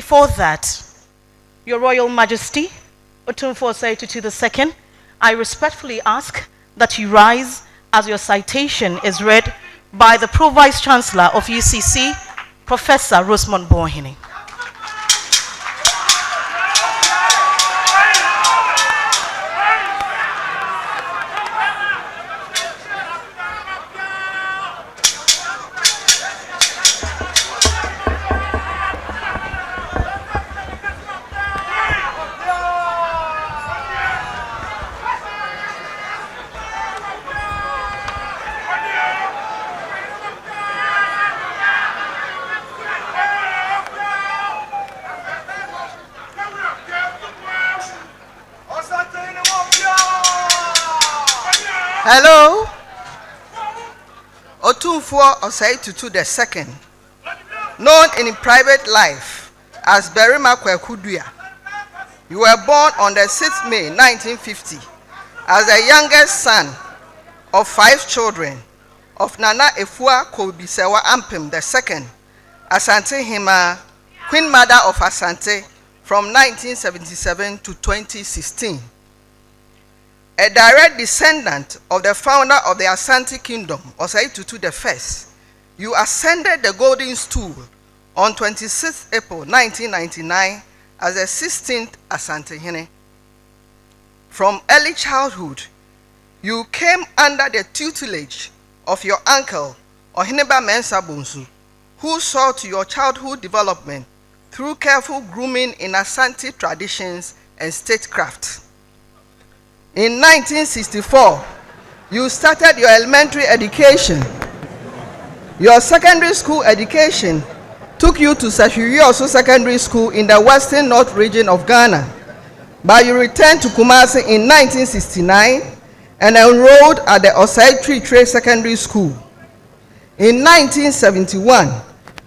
Before that, Your Royal Majesty, Otumfuo II, I respectfully ask that you rise as your citation is read by the Pro-Vice Chancellor of UCC, Professor Rosemond Boahene. Hello, Otumfuo II, known in private life as Berima Kwekudua. You were born on the 6th May 1950 as the youngest son of 5 children of Nana Efua Kobisewa Ampem II, Asante Hima, Queen Mother of Asante from 1977 to 2016. A direct descendant of the founder of the Asante Kingdom, Osei Tutu I, you ascended the Golden Stool on 26 April 1999 as the 16th Asante Hene. From early childhood, you came under the tutelage of your uncle, Oheneba Mensah Bonsu, who saw to your childhood development through careful grooming in Asante traditions and statecraft. In 1964, you started your elementary education. Your secondary school education took you to Sahirioso Secondary School in the Western North region of Ghana, but you returned to Kumasi in 1969 and enrolled at the Osei Tree Secondary School. In 1971,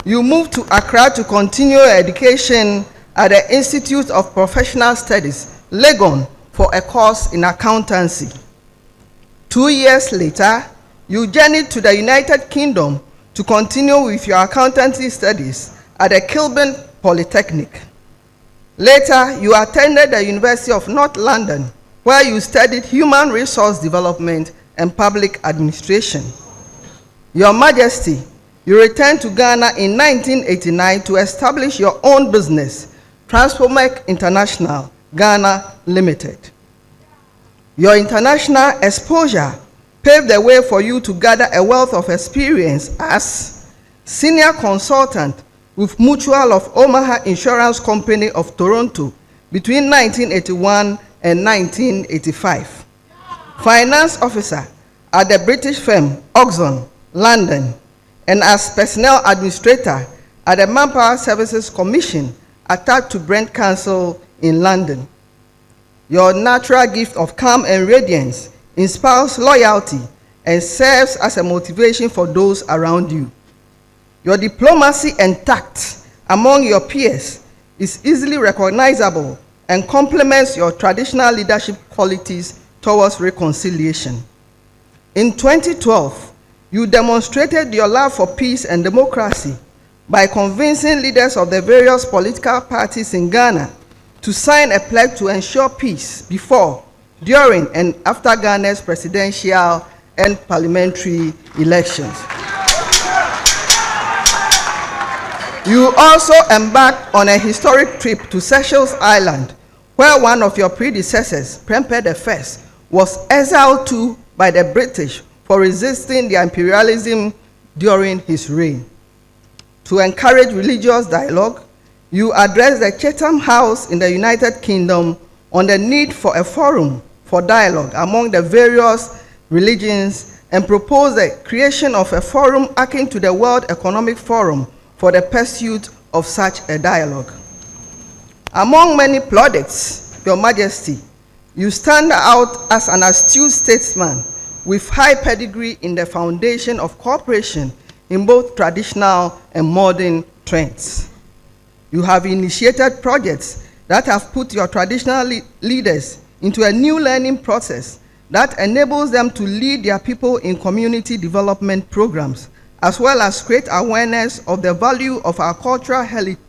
you moved to Accra to continue your education at the Institute of Professional Studies, Legon, for a course in accountancy. 2 years later, you journeyed to the United Kingdom to continue with your accountancy studies at the Kilburn Polytechnic. Later, you attended the University of North London, where you studied human resource development and public administration. Your Majesty, you returned to Ghana in 1989 to establish your own business, Transformec International, Ghana Limited. Your international exposure paved the way for you to gather a wealth of experience as senior consultant with Mutual of Omaha Insurance Company of Toronto between 1981 and 1985. Finance officer at the British firm Oxon, London, and as personnel administrator at the Manpower Services Commission attached to Brent Council in London. Your natural gift of calm and radiance inspires loyalty and serves as a motivation for those around you. Your diplomacy and tact among your peers is easily recognizable and complements your traditional leadership qualities towards reconciliation. In 2012, you demonstrated your love for peace and democracy by convincing leaders of the various political parties in Ghana to sign a pledge to ensure peace before, during, and after Ghana's presidential and parliamentary elections. You also embarked on a historic trip to Seychelles Island, where one of your predecessors, Prempeh I, was exiled to by the British for resisting their imperialism during his reign. To encourage religious dialogue, you addressed the Chatham House in the United Kingdom on the need for a forum for dialogue among the various religions and proposed the creation of a forum akin to the World Economic Forum for the pursuit of such a dialogue. Among many plaudits, Your Majesty, you stand out as an astute statesman with high pedigree in the foundation of cooperation in both traditional and modern trends. You have initiated projects that have put your traditional leaders into a new learning process that enables them to lead their people in community development programs, as well as create awareness of the value of our cultural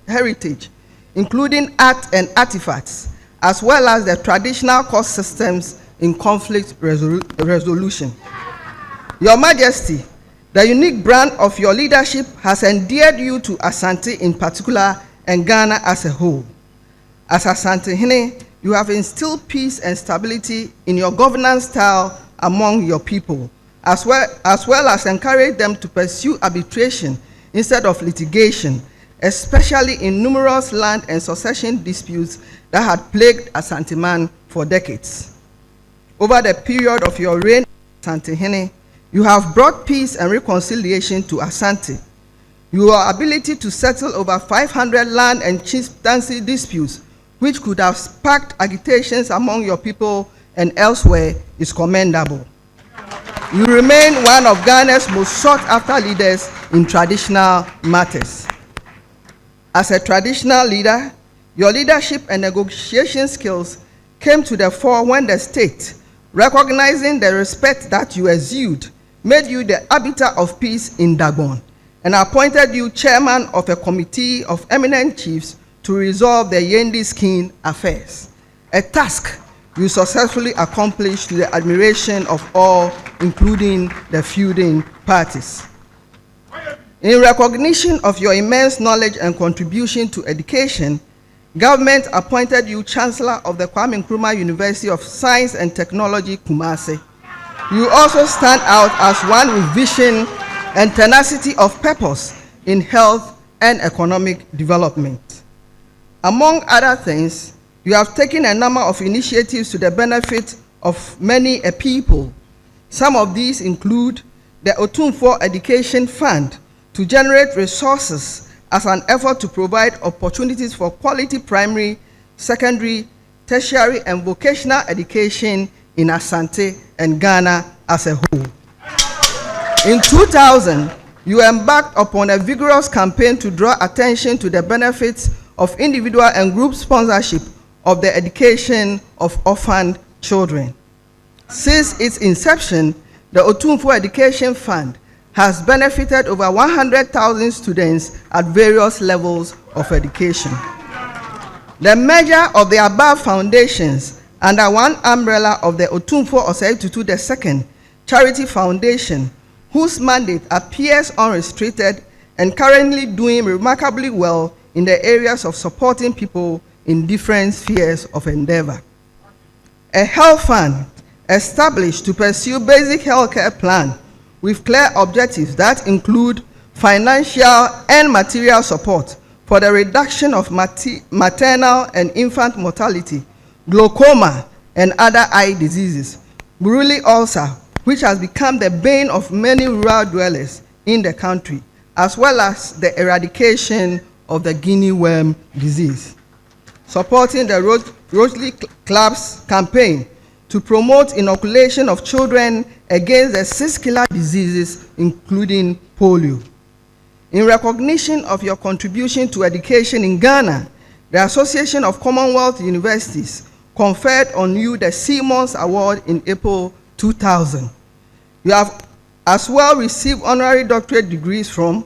heritage including art and artifacts, as well as the traditional court systems in conflict resolution. Your Majesty, the unique brand of your leadership has endeared you to Asante in particular and Ghana as a whole. As Asantehene, you have instilled peace and stability in your governance style among your people, as well as encouraged them to pursue arbitration instead of litigation, especially in numerous land and succession disputes that had plagued Asanteman for decades. Over the period of your reign, Asantehene, you have brought peace and reconciliation to Asante. Your ability to settle over 500 land and chieftaincy disputes, which could have sparked agitations among your people and elsewhere, is commendable. You remain one of Ghana's most sought-after leaders in traditional matters. As a traditional leader, your leadership and negotiation skills came to the fore when the state, recognizing the respect that you exude, made you the arbiter of peace in Dagon and appointed you chairman of a committee of eminent chiefs to resolve the Yendi Skin affairs, a task you successfully accomplished to the admiration of all, including the feuding parties. In recognition of your immense knowledge and contribution to education, government appointed you Chancellor of the Kwame Nkrumah University of Science and Technology, Kumasi. You also stand out as one with vision and tenacity of purpose in health and economic development. Among other things, you have taken a number of initiatives to the benefit of many a people. Some of these include the Otumfuo Education Fund to generate resources as an effort to provide opportunities for quality primary, secondary, tertiary, and vocational education in Asante and Ghana as a whole. In 2000, you embarked upon a vigorous campaign to draw attention to the benefits of individual and group sponsorship of the education of orphaned children. Since its inception, the Otumfuo Education Fund has benefited over 100,000 students at various levels of education. The merger of the above foundations under one umbrella of the Otumfuo Osei Tutu II Charity Foundation, whose mandate appears unrestricted and currently doing remarkably well in the areas of supporting people in different spheres of endeavor. A health fund established to pursue basic healthcare plan with clear objectives that include financial and material support for the reduction of maternal and infant mortality, glaucoma, and other eye diseases, Buruli ulcer, which has become the bane of many rural dwellers in the country, as well as the eradication of the guinea worm disease. Supporting the Rotary Club's campaign to promote inoculation of children against the 6 killer diseases, including polio. In recognition of your contribution to education in Ghana, the Association of Commonwealth Universities conferred on you the Simmons Award in April 2000. You have as well received honorary doctorate degrees from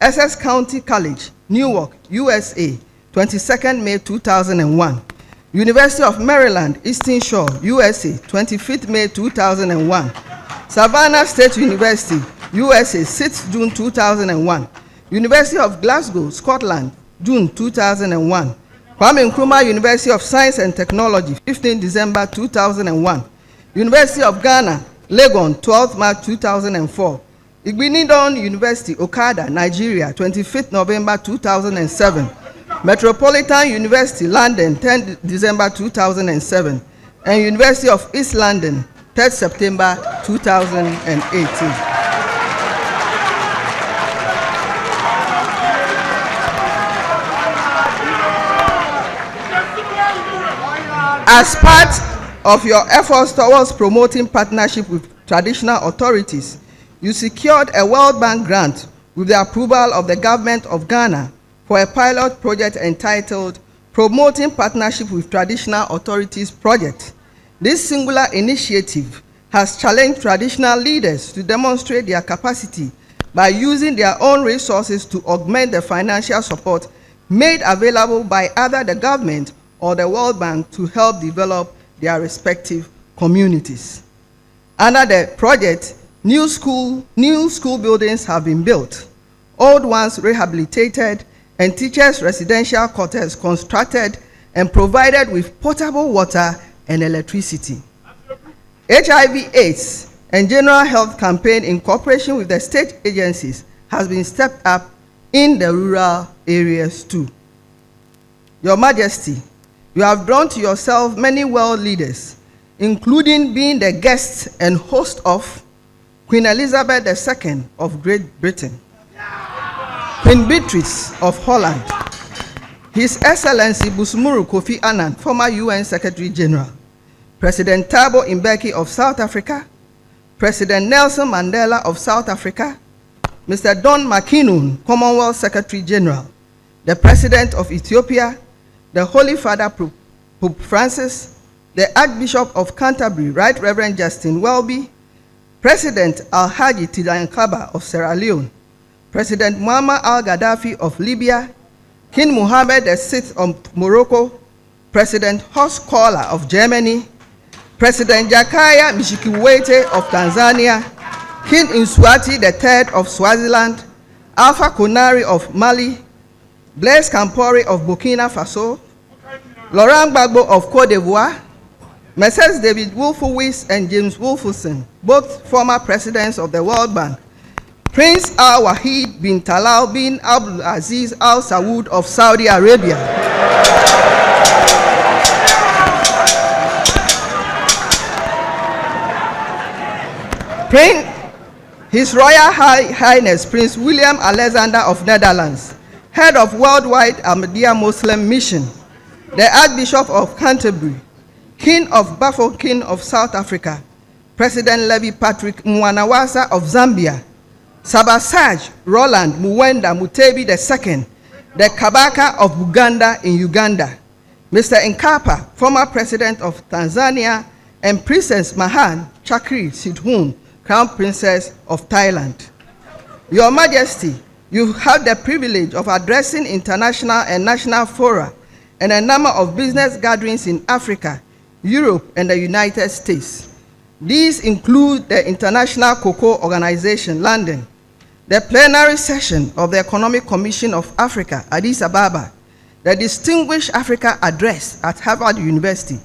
Essex County College, Newark, USA, 22nd May 2001. University of Maryland, Eastern Shore, USA, 25th May 2001. Savannah State University, USA, 6th June 2001. University of Glasgow, Scotland, June 2001. Kwame Nkrumah University of Science and Technology, 15 December 2001. University of Ghana, Legon, 12th March 2004. Igbinidon University, Okada, Nigeria, 25th November 2007. Metropolitan University, London, 10 December 2007. And University of East London, 3rd September 2018. As part of your efforts towards promoting partnership with traditional authorities, you secured a World Bank grant with the approval of the government of Ghana for a pilot project entitled Promoting Partnership with Traditional Authorities Project. This singular initiative has challenged traditional leaders to demonstrate their capacity by using their own resources to augment the financial support made available by either the government or the World Bank to help develop their respective communities. Under the project, new school buildings have been built, old ones rehabilitated, and teachers' residential quarters constructed and provided with potable water and electricity. HIV/AIDS and general health campaign in cooperation with the state agencies has been stepped up in the rural areas too. Your Majesty, you have drawn to yourself many world leaders, including being the guest and host of Queen Elizabeth II of Great Britain, Queen Beatrice of Holland, His Excellency Busumuru Kofi Annan, former UN Secretary General, President Thabo Mbeki of South Africa, President Nelson Mandela of South Africa, Mr. Don McKinnon, Commonwealth Secretary General, the President of Ethiopia, the Holy Father Pope Francis, the Archbishop of Canterbury, Right Reverend Justin Welby, President Alhaji Tidankaba of Sierra Leone, President Muammar al-Gaddafi of Libya, King Mohammed VI of Morocco, President Horst Kohler of Germany, President Jakaya Mshikiwete of Tanzania, King Mswati III of Swaziland, Alpha Konari of Mali, Blaise Compaoré of Burkina Faso, Laurent Gbagbo of Côte d'Ivoire, Messrs. David Wolfowitz and James Wolfson, both former presidents of the World Bank, Prince Al-Wahid bin Talal bin Abdul Aziz Al Saud of Saudi Arabia, His Royal Highness Prince William Alexander of Netherlands, head of Worldwide Ahmadiyya Muslim Mission, the Archbishop of Canterbury, King of Bafokeng of South Africa, President Levi Patrick Mwanawasa of Zambia, Sabasaj Roland Muwenda Mutebi II, the Kabaka of Buganda in Uganda, Mr. Nkapa, former President of Tanzania, and Princess Mahan Chakri Sidhun, Crown Princess of Thailand. Your Majesty, you have the privilege of addressing international and national fora and a number of business gatherings in Africa, Europe, and the United States. These include the International Cocoa Organization, London, the plenary session of the Economic Commission of Africa, Addis Ababa, the Distinguished Africa Address at Harvard University,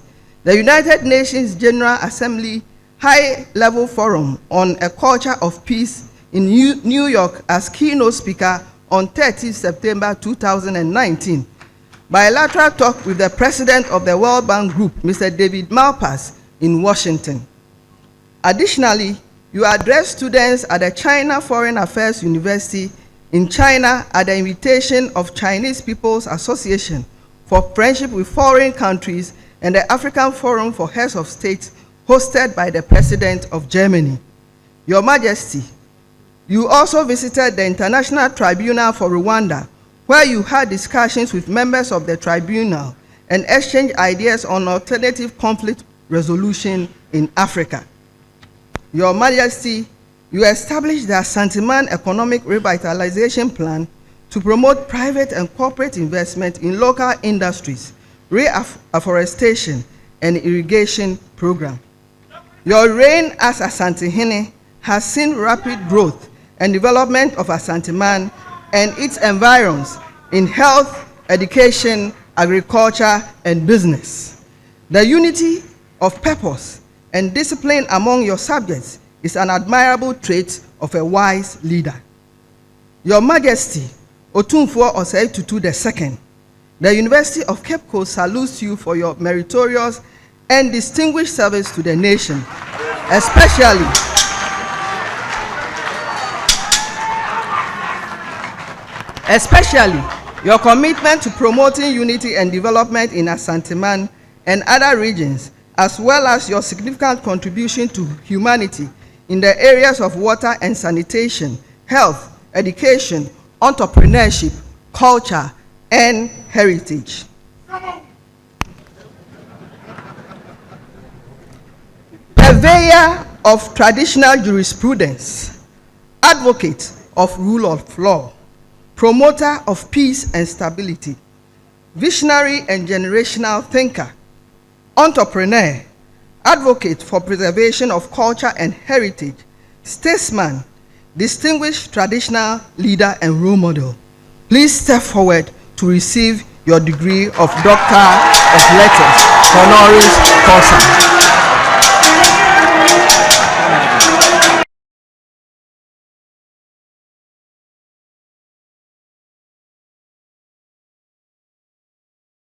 the United Nations General Assembly High-Level Forum on a Culture of Peace in New York as keynote speaker on 30 September 2019, bilateral talk with the President of the World Bank Group, Mr. David Malpass, in Washington. Additionally, you address students at the China Foreign Affairs University in China at the invitation of Chinese People's Association for Friendship with Foreign Countries and the African Forum for Heads of State, hosted by the President of Germany. Your Majesty, you also visited the International Tribunal for Rwanda, where you had discussions with members of the tribunal and exchanged ideas on alternative conflict resolution in Africa. Your Majesty, you established the Asante Economic Revitalization Plan to promote private and corporate investment in local industries, reforestation, and irrigation program. Your reign as Asante has seen rapid growth and development of Asante and its environs in health, education, agriculture, and business. The unity of purpose and discipline among your subjects is an admirable trait of a wise leader. Your Majesty, Otumfuo Osei-Tutu II, the University of Cape Coast salutes you for your meritorious and distinguished service to the nation, especially your commitment to promoting unity and development in Asante and other regions, as well as your significant contribution to humanity in the areas of water and sanitation, health, education, entrepreneurship, culture, and heritage. Purveyor of traditional jurisprudence, advocate of rule of law, promoter of peace and stability, visionary and generational thinker, entrepreneur, advocate for preservation of culture and heritage, statesman, distinguished traditional leader and role model. Please step forward to receive your degree of Doctor of Letters, honoris causa.